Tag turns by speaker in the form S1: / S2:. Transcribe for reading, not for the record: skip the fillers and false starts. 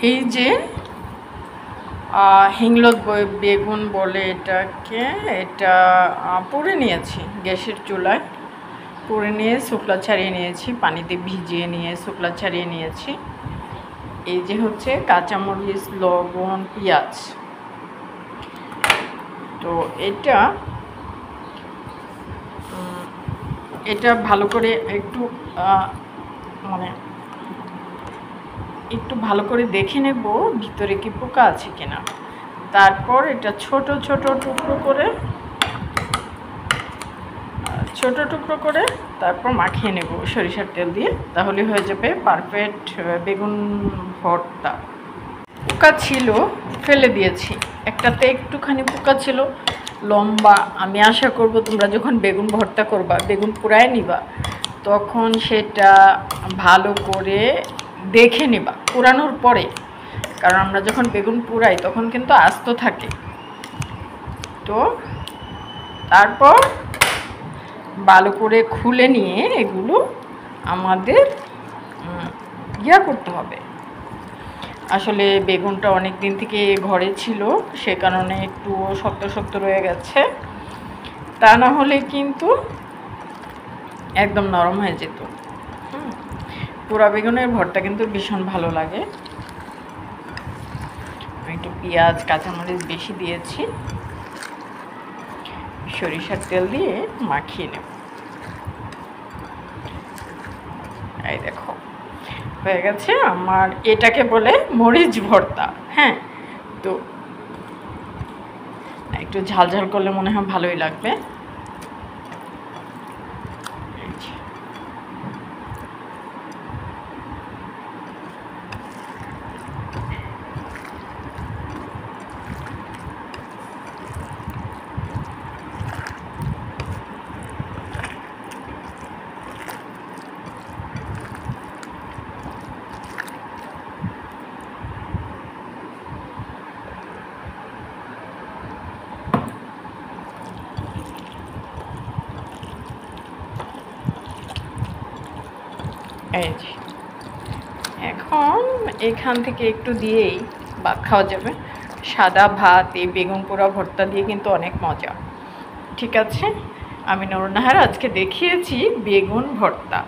S1: এই যে হিংলত বেগুন বলে এটাকে, এটা পুড়ে নিয়েছি গ্যাসের চুলায়, পুড়ে নিয়ে শুকলা ছাড়িয়ে নিয়েছি, পানিতে ভিজিয়ে নিয়ে শুকলা ছাড়িয়ে নিয়েছি। এই যে হচ্ছে কাঁচামরিচ, লবণ, পেঁয়াজ। তো এটা ভালো করে একটু ভালো করে দেখে নেব ভিতরে কি পোকা আছে কিনা। তারপর এটা ছোট ছোট টুকরো করে তারপর মাখিয়ে নেব সরিষার তেল দিয়ে, তাহলে হয়ে যাবে পারফেক্ট বেগুন ভর্তা। পোকা ছিল, ফেলে দিয়েছি, একটাতে একটুখানি পোকা ছিল লম্বা। আমি আশা করব তোমরা যখন বেগুন ভর্তা করবা, বেগুন পুড়ায় নিবা, তখন সেটা ভালো করে দেখে নিবা পুরানোর পরে, কারণ আমরা যখন বেগুন পুড়াই তখন কিন্তু আস্ত থাকে। তো তারপর ভালো করে খুলে নিয়ে এগুলো আমাদের করতে হবে। আসলে বেগুনটা অনেক দিন থেকে ঘরে ছিল, সে কারণে একটু শক্ত শক্ত রয়ে গেছে, তা না হলে কিন্তু একদম নরম হয়ে যেত। পোড়া বেগুনের ভর্তা কিন্তু ভীষণ ভালো লাগে। একটু পেঁয়াজ কাঁচামরিচ বেশি দিয়েছি, সরিষার তেল দিয়ে মাখিয়ে নেব। এই দেখো হয়ে গেছে আমার, এটাকে বলে মরিচ ভর্তা। হ্যাঁ, তো একটু ঝাল ঝাল করলে মনে হয় ভালোই লাগবে। এই যে এখন এখান থেকে একটু দিয়েই ভাত খাওয়া যাবে। সাদা ভাত এই বেগুন পোড়া ভর্তা দিয়ে কিন্তু অনেক মজা। ঠিক আছে, আমি নুরুন্নাহার আজকে দেখিয়েছি বেগুন ভর্তা।